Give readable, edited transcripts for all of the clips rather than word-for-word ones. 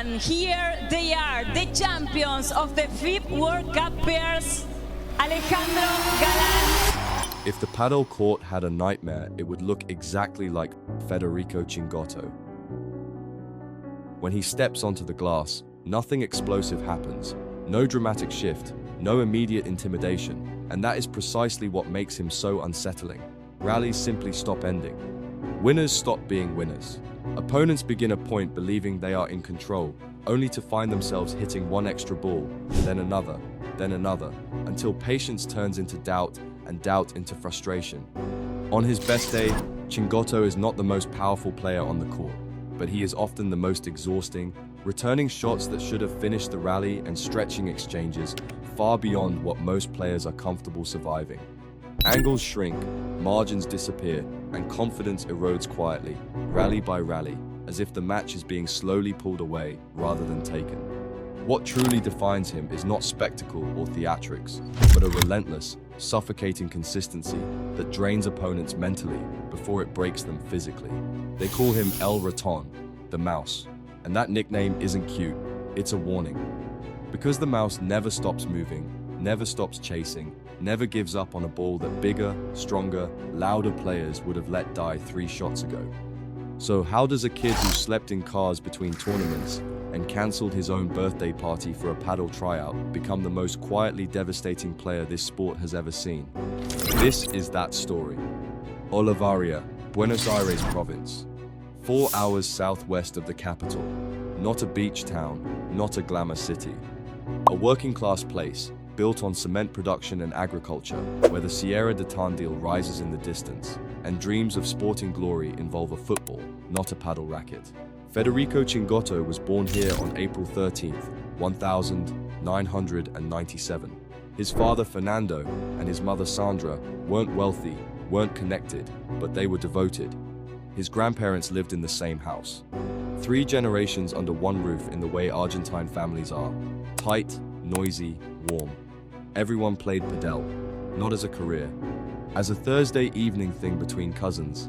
And here they are, the champions of the 5th World Cup pairs, Alejandro Galán. If the padel court had a nightmare, it would look exactly like Federico Chingotto. When he steps onto the glass, nothing explosive happens, no dramatic shift, no immediate intimidation, and that is precisely what makes him so unsettling. Rallies simply stop ending. Winners stop being winners. Opponents begin a point believing they are in control, only to find themselves hitting one extra ball, then another, until patience turns into doubt and doubt into frustration. On his best day, Chingotto is not the most powerful player on the court, but he is often the most exhausting, returning shots that should have finished the rally and stretching exchanges far beyond what most players are comfortable surviving. Angles shrink, margins disappear, and confidence erodes quietly, rally by rally, as if the match is being slowly pulled away rather than taken. What truly defines him is not spectacle or theatrics, but a relentless, suffocating consistency that drains opponents mentally before it breaks them physically. They call him El Raton, the mouse, and that nickname isn't cute, it's a warning. Because the mouse never stops moving, never stops chasing, never gives up on a ball that bigger, stronger, louder players would have let die 3 shots ago. So how does a kid who slept in cars between tournaments and cancelled his own birthday party for a padel tryout become the most quietly devastating player this sport has ever seen? This is that story. Olavarría, Buenos Aires province. 4 hours southwest of the capital. Not a beach town, not a glamour city. A working-class place, built on cement production and agriculture, where the Sierra de Tandil rises in the distance, and dreams of sporting glory involve a football, not a paddle racket. Federico Chingotto was born here on April 13, 1997. His father Fernando and his mother Sandra weren't wealthy, weren't connected, but they were devoted. His grandparents lived in the same house. 3 generations under one roof in the way Argentine families are. Tight, noisy, warm. Everyone played Padel, not as a career, as a Thursday evening thing between cousins.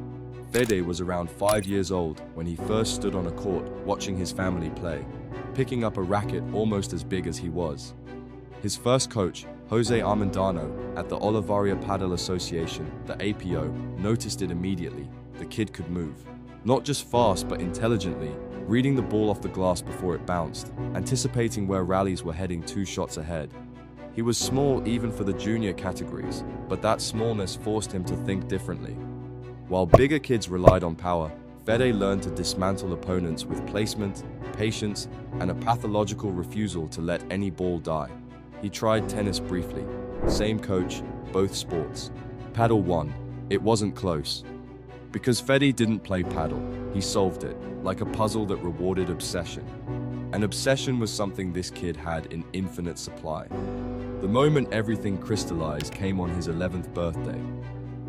Fede was around 5 years old when he first stood on a court watching his family play, picking up a racket almost as big as he was. His first coach, Jose Armendano, at the Olavarría Padel Association, the APO, noticed it immediately. The kid could move. Not just fast, but intelligently, reading the ball off the glass before it bounced, anticipating where rallies were heading 2 shots ahead. He was small even for the junior categories, but that smallness forced him to think differently. While bigger kids relied on power, Fede learned to dismantle opponents with placement, patience, and a pathological refusal to let any ball die. He tried tennis briefly. Same coach, both sports. Padel won. It wasn't close. Because Fede didn't play padel, he solved it, like a puzzle that rewarded obsession. And obsession was something this kid had in infinite supply. The moment everything crystallized came on his 11th birthday.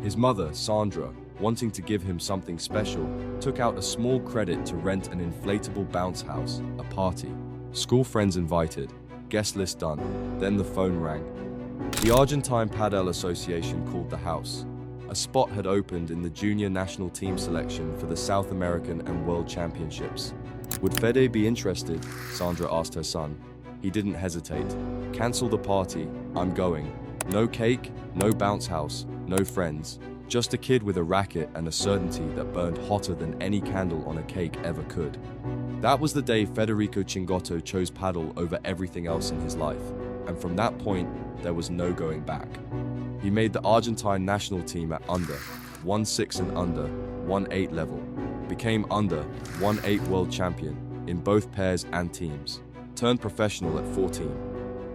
His mother, Sandra, wanting to give him something special, took out a small credit to rent an inflatable bounce house, a party. School friends invited, guest list done, then the phone rang. The Argentine Padel Association called the house. A spot had opened in the junior national team selection for the South American and World Championships. Would Fede be interested? Sandra asked her son. He didn't hesitate. Cancel the party, I'm going. No cake, no bounce house, no friends. Just a kid with a racket and a certainty that burned hotter than any candle on a cake ever could. That was the day Federico Chingotto chose padel over everything else in his life. And from that point, there was no going back. He made the Argentine national team at under 1/6 and under 1/8 level, became under 1/8 world champion in both pairs and teams, turned professional at 14.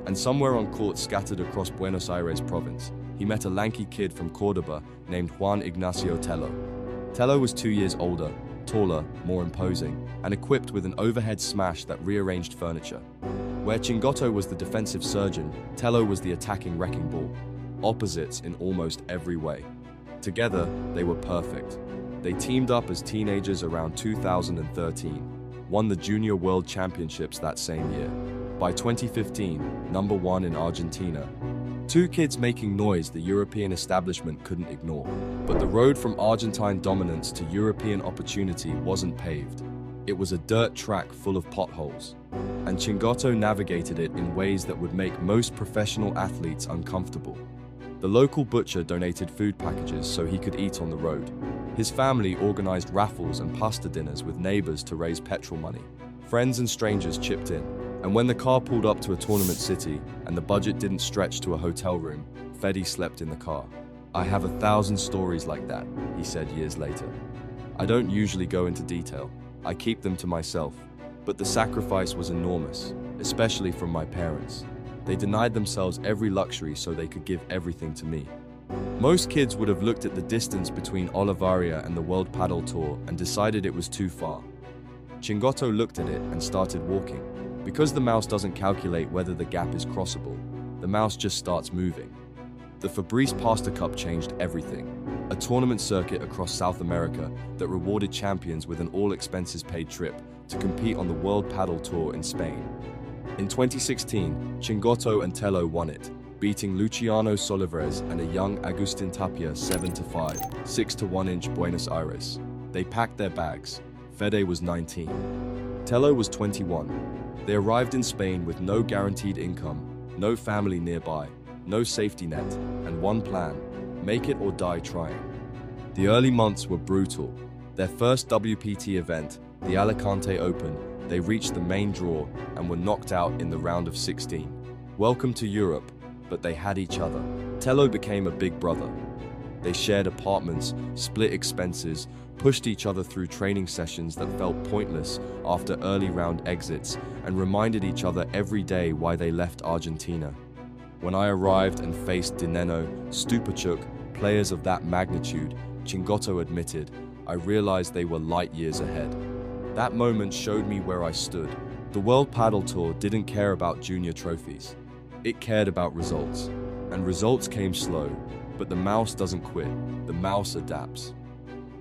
And somewhere on courts scattered across Buenos Aires province, he met a lanky kid from Cordoba named Juan Tello. Tello was 2 years older, taller, more imposing, and equipped with an overhead smash that rearranged furniture. Where Chingotto was the defensive surgeon, Tello was the attacking wrecking ball. Opposites in almost every way. Together, they were perfect. They teamed up as teenagers around 2013, won the Junior World Championships that same year. By 2015, #1 in Argentina. 2 kids making noise the European establishment couldn't ignore. But the road from Argentine dominance to European opportunity wasn't paved. It was a dirt track full of potholes, and Chingotto navigated it in ways that would make most professional athletes uncomfortable. The local butcher donated food packages so he could eat on the road. His family organized raffles and pasta dinners with neighbors to raise petrol money. Friends and strangers chipped in, and when the car pulled up to a tournament city and the budget didn't stretch to a hotel room, Fede slept in the car. "I have 1,000 stories like that," he said years later. "I don't usually go into detail. I keep them to myself. But the sacrifice was enormous, especially from my parents. They denied themselves every luxury so they could give everything to me." Most kids would have looked at the distance between Olavarría and the World Padel Tour and decided it was too far. Chingotto looked at it and started walking. Because the mouse doesn't calculate whether the gap is crossable, the mouse just starts moving. The Fabrice Pasta Cup changed everything. A tournament circuit across South America that rewarded champions with an all-expenses-paid trip to compete on the World Padel Tour in Spain. In 2016, Chingotto and Tello won it, beating Luciano Solivares and a young Agustin Tapia 7-5, 6-1 Buenos Aires. They packed their bags. Fede was 19. Tello was 21. They arrived in Spain with no guaranteed income, no family nearby, no safety net, and one plan: make it or die trying. The early months were brutal. Their first WPT event, the Alicante Open, they reached the main draw and were knocked out in the round of 16. Welcome to Europe, but they had each other. Tello became a big brother. They shared apartments, split expenses, pushed each other through training sessions that felt pointless after early round exits, and reminded each other every day why they left Argentina. When I arrived and faced Dineno, Stupachuk, players of that magnitude, Chingotto admitted, I realized they were light years ahead. That moment showed me where I stood. The World Padel Tour didn't care about junior trophies. It cared about results. And results came slow, but the mouse doesn't quit, the mouse adapts.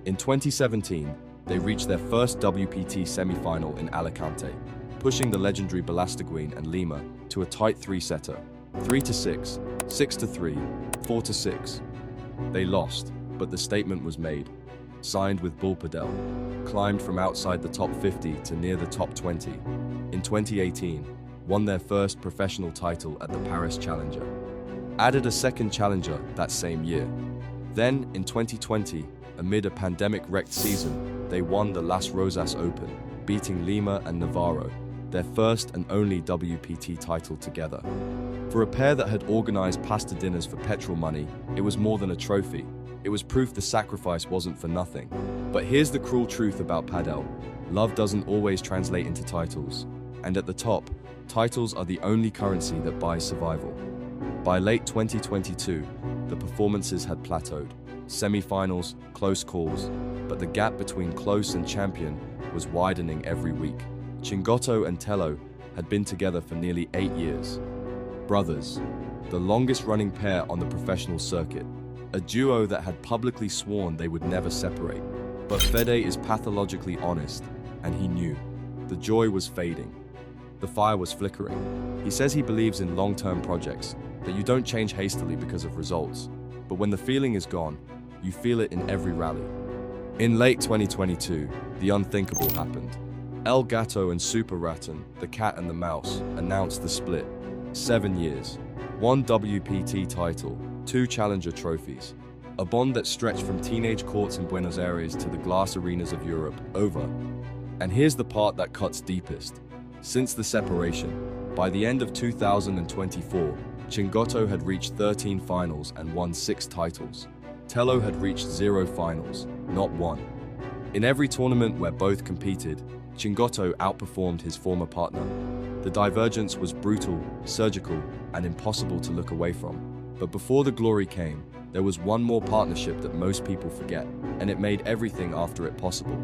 In 2017, they reached their first WPT semi-final in Alicante, pushing the legendary Balastaguin and Lima to a tight three-setter, 3-6, 6-3, 4-6. They lost, but the statement was made. Signed with Bull Padel, climbed from outside the top 50 to near the top 20. In 2018, won their first professional title at the Paris Challenger. Added a second challenger that same year. Then, in 2020, amid a pandemic-wrecked season, they won the Las Rosas Open, beating Lima and Navarro, their first and only WPT title together. For a pair that had organized pasta dinners for petrol money, it was more than a trophy. It was proof the sacrifice wasn't for nothing. But here's the cruel truth about Padel. Love doesn't always translate into titles. And at the top, titles are the only currency that buys survival. By late 2022, the performances had plateaued. Semi-finals, close calls, but the gap between close and champion was widening every week. Chingotto and Tello had been together for nearly 8 years. Brothers, the longest-running pair on the professional circuit. A duo that had publicly sworn they would never separate. But Fede is pathologically honest, and he knew. The joy was fading. The fire was flickering. He says he believes in long-term projects, that you don't change hastily because of results. But when the feeling is gone, you feel it in every rally. In late 2022, the unthinkable happened. El Gato and Super Raton, the cat and the mouse, announced the split. 7 years, 1 WPT title, 2 challenger trophies. A bond that stretched from teenage courts in Buenos Aires to the glass arenas of Europe, over. And here's the part that cuts deepest. Since the separation, by the end of 2024, Chingotto had reached 13 finals and won 6 titles. Tello had reached 0 finals, not 1. In every tournament where both competed, Chingotto outperformed his former partner. The divergence was brutal, surgical, and impossible to look away from. But before the glory came, there was one more partnership that most people forget, and it made everything after it possible.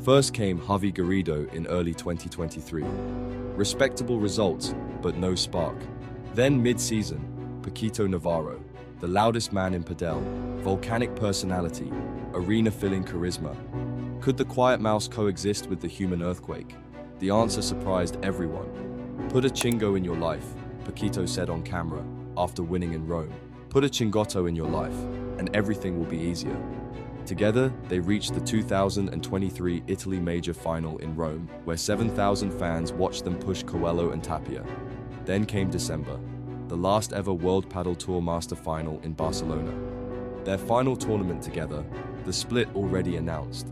First came Javi Garrido in early 2023. Respectable results, but no spark. Then mid-season, Paquito Navarro, the loudest man in Padel, volcanic personality, arena-filling charisma. Could the quiet mouse coexist with the human earthquake? The answer surprised everyone. Put a Chingo in your life, Paquito said on camera after winning in Rome. Put a Chingotto in your life, and everything will be easier. Together, they reached the 2023 Italy Major Final in Rome, where 7,000 fans watched them push Coelho and Tapia. Then came December, the last ever World Padel Tour Master Final in Barcelona. Their final tournament together, the split already announced,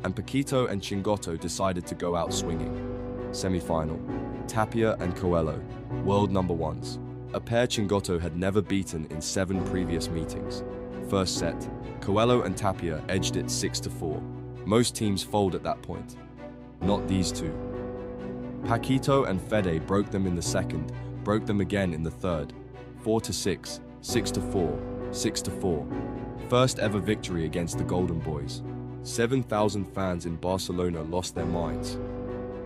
and Paquito and Chingotto decided to go out swinging. Semi-final, Tapia and Coelho, world number ones, a pair Chingotto had never beaten in 7 previous meetings. First set, Coelho and Tapia edged it 6-4. Most teams fold at that point. Not these two. Paquito and Fede broke them in the second, broke them again in the third. 4-6, 6-4, 6-4. First ever victory against the Golden Boys. 7,000 fans in Barcelona lost their minds.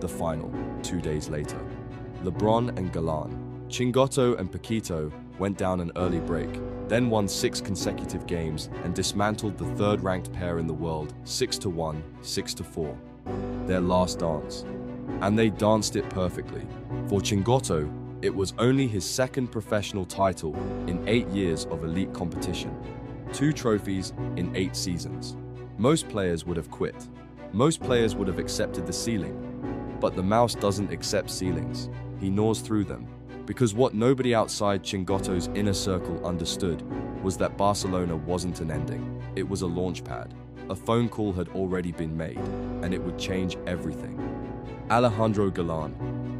The final, 2 days later. LeBron and Galan. Chingotto and Paquito went down an early break, then won 6 consecutive games and dismantled the third-ranked pair in the world, 6-1, 6-4. Their last dance. And they danced it perfectly. For Chingotto, it was only his second professional title in 8 years of elite competition. 2 trophies in 8 seasons. Most players would have quit. Most players would have accepted the ceiling. But the mouse doesn't accept ceilings. He gnaws through them. Because what nobody outside Chingotto's inner circle understood was that Barcelona wasn't an ending. It was a launch pad. A phone call had already been made, and it would change everything. Alejandro Galan,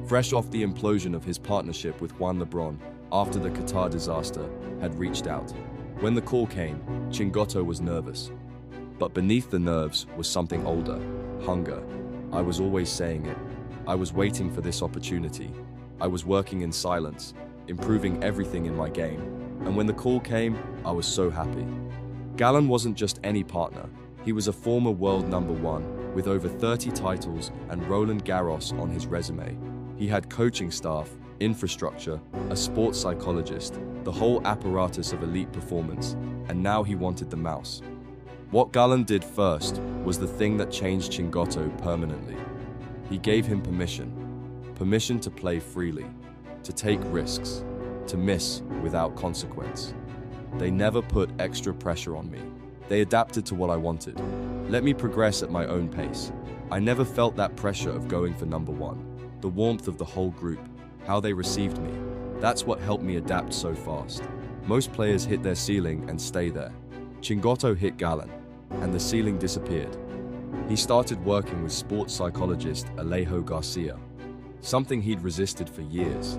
fresh off the implosion of his partnership with Juan LeBron after the Qatar disaster, had reached out. When the call came, Chingotto was nervous. But beneath the nerves was something older, hunger. I was always saying it. I was waiting for this opportunity. I was working in silence, improving everything in my game. And when the call came, I was so happy. Galan wasn't just any partner. He was a former world number 1 with over 30 titles and Roland Garros on his resume. He had coaching staff, infrastructure, a sports psychologist, the whole apparatus of elite performance, and now he wanted the mouse. What Galan did first was the thing that changed Chingotto permanently. He gave him permission to play freely, to take risks, to miss without consequence. They never put extra pressure on me. They adapted to what I wanted. Let me progress at my own pace. I never felt that pressure of going for number 1. The warmth of the whole group, how they received me. That's what helped me adapt so fast. Most players hit their ceiling and stay there. Chingotto hit Galan, and the ceiling disappeared. He started working with sports psychologist Alejo Garcia, something he'd resisted for years.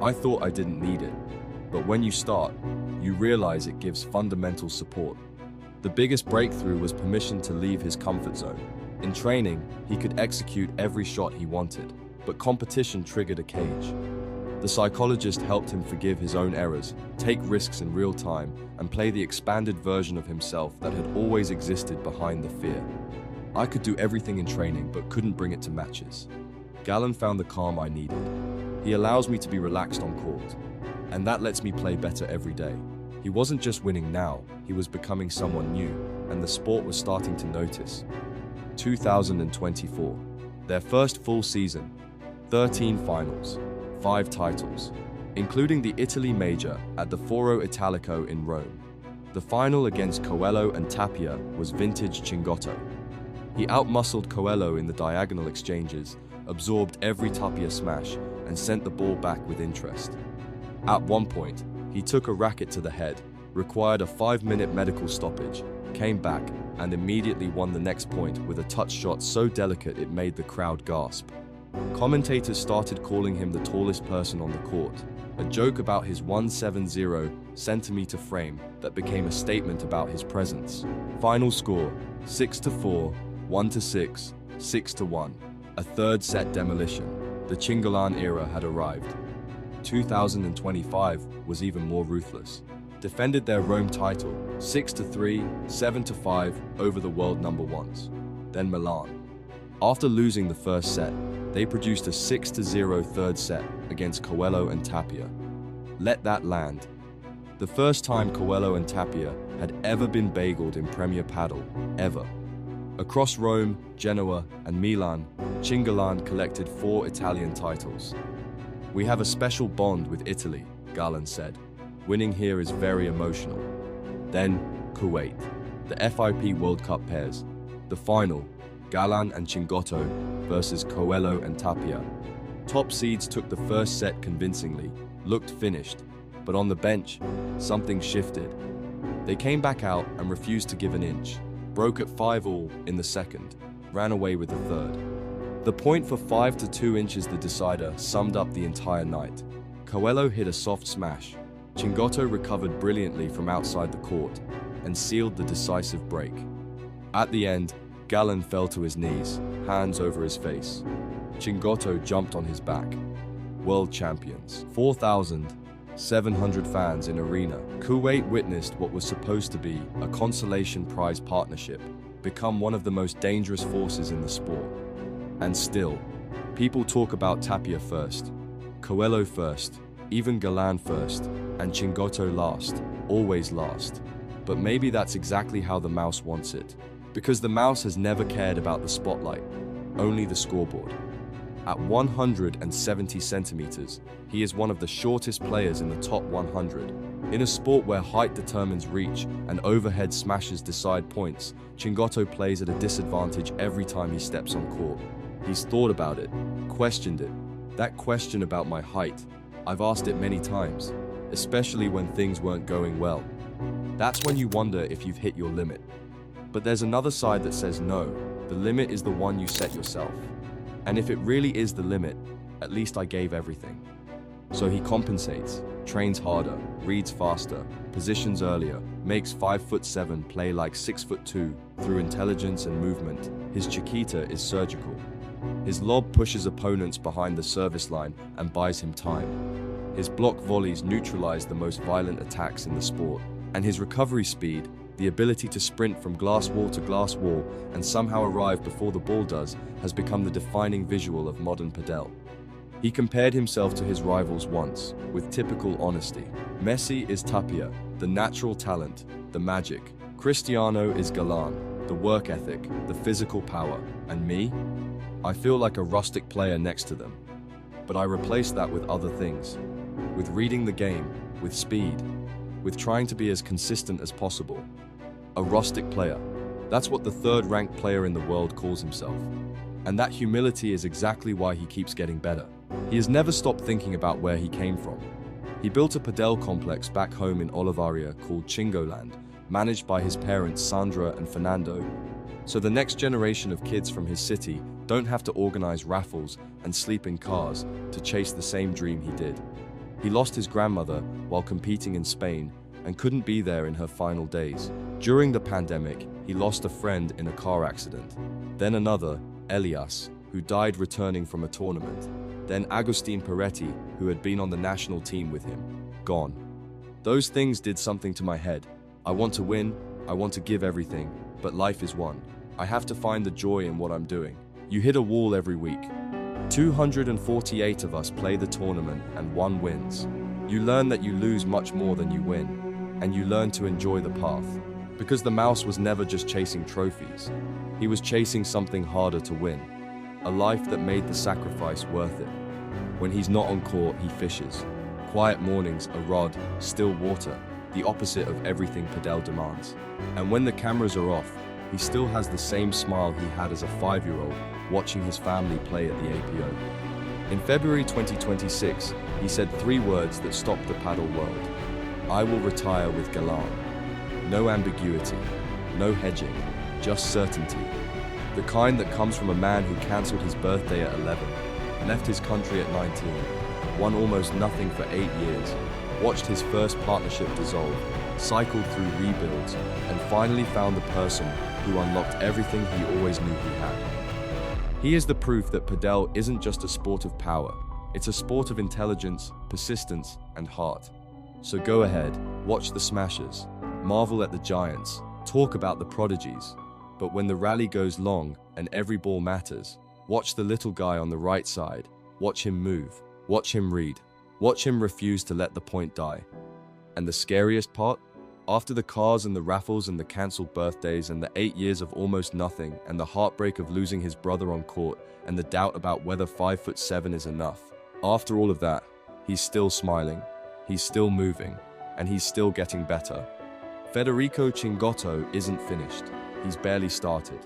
I thought I didn't need it, but when you start, you realize it gives fundamental support. The biggest breakthrough was permission to leave his comfort zone. In training, he could execute every shot he wanted, but competition triggered a cage. The psychologist helped him forgive his own errors, take risks in real time, and play the expanded version of himself that had always existed behind the fear. I could do everything in training, but couldn't bring it to matches. Galan found the calm I needed. He allows me to be relaxed on court, and that lets me play better every day. He wasn't just winning now, he was becoming someone new, and the sport was starting to notice. 2024, their first full season, 13 finals, 5 titles, including the Italy Major at the Foro Italico in Rome. The final against Coelho and Tapia was vintage Chingotto. He outmuscled Coelho in the diagonal exchanges, absorbed every Tapia smash, and sent the ball back with interest. At one point, he took a racket to the head, required a 5-minute medical stoppage, came back, and immediately won the next point with a touch shot so delicate it made the crowd gasp. Commentators started calling him the tallest person on the court, a joke about his 170-centimeter frame that became a statement about his presence. Final score, 6-4, 1-6, 6-1. A third set demolition. The Chingolan era had arrived. 2025 was even more ruthless. Defended their Rome title, 6-3, 7-5 over the world number 1s. Then Milan. After losing the first set, they produced a 6-0 third set against Coelho and Tapia. Let that land. The first time Coelho and Tapia had ever been bageled in Premier Padel, ever. Across Rome, Genoa, and Milan, Chingolan collected 4 Italian titles. "We have a special bond with Italy," Galan said. "Winning here is very emotional." Then, Kuwait. the FIP World Cup pairs. The final, Galan and Chingotto versus Coelho and Tapia. Top seeds took the first set convincingly, looked finished, but on the bench, something shifted. They came back out and refused to give an inch, broke at 5-all in the second, ran away with the third. The point for 5 to 2 inches the decider summed up the entire night. Coelho hit a soft smash. Chingotto recovered brilliantly from outside the court and sealed the decisive break. At the end, Galan fell to his knees, hands over his face. Chingotto jumped on his back. World champions. 4,700 fans in arena. Kuwait witnessed what was supposed to be a consolation prize partnership become one of the most dangerous forces in the sport. And still, people talk about Tapia first, Coelho first, even Galan first, and Chingotto last, always last. But maybe that's exactly how the mouse wants it. Because the mouse has never cared about the spotlight, only the scoreboard. At 170 centimeters, he is one of the shortest players in the top 100. In a sport where height determines reach and overhead smashes decide points, Chingotto plays at a disadvantage every time he steps on court. He's thought about it, questioned it. That question about my height, I've asked it many times, especially when things weren't going well. That's when you wonder if you've hit your limit. But there's another side that says no, the limit is the one you set yourself. And if it really is the limit, at least I gave everything. So he compensates, trains harder, reads faster, positions earlier, makes 5'7" play like 6'2" through intelligence and movement. His Chiquita is surgical. His lob pushes opponents behind the service line and buys him time. His block volleys neutralize the most violent attacks in the sport. And his recovery speed, the ability to sprint from glass wall to glass wall and somehow arrive before the ball does, has become the defining visual of modern Padel. He compared himself to his rivals once, with typical honesty. Messi is Tapia, the natural talent, the magic. Cristiano is Galan, the work ethic, the physical power. And me? I feel like a rustic player next to them. But I replace that with other things. With reading the game, with speed, with trying to be as consistent as possible. A rustic player. That's what the third-ranked player in the world calls himself. And that humility is exactly why he keeps getting better. He has never stopped thinking about where he came from. He built a Padel complex back home in Olavarría called Chingolan, managed by his parents Sandra and Fernando, so the next generation of kids from his city don't have to organize raffles and sleep in cars to chase the same dream he did. He lost his grandmother while competing in Spain and couldn't be there in her final days. During the pandemic, he lost a friend in a car accident. Then another, Elias, who died returning from a tournament. Then Agustin Peretti, who had been on the national team with him. Gone. Those things did something to my head. I want to win, I want to give everything, but life is one. I have to find the joy in what I'm doing. You hit a wall every week. 248 of us play the tournament and one wins. You learn that you lose much more than you win, and you learn to enjoy the path. Because the mouse was never just chasing trophies. He was chasing something harder to win. A life that made the sacrifice worth it. When he's not on court, he fishes. Quiet mornings, a rod, still water, the opposite of everything Padel demands. And when the cameras are off, he still has the same smile he had as a 5-year-old watching his family play at the APO. In February 2026, he said 3 words that stopped the Padel world. I will retire with Galan. No ambiguity, no hedging, just certainty. The kind that comes from a man who cancelled his birthday at 11, left his country at 19, won almost nothing for 8 years, watched his first partnership dissolve, cycled through rebuilds, and finally found the person who unlocked everything he always knew he had. He is the proof that Padel isn't just a sport of power, it's a sport of intelligence, persistence, and heart. So go ahead, watch the smashers, marvel at the giants, talk about the prodigies, but when the rally goes long and every ball matters, watch the little guy on the right side, watch him move, watch him read, watch him refuse to let the point die. And the scariest part? After the cars and the raffles and the cancelled birthdays and the 8 years of almost nothing and the heartbreak of losing his brother on court and the doubt about whether 5'7" is enough, after all of that, he's still smiling, he's still moving, and he's still getting better. Federico Chingotto isn't finished. He's barely started.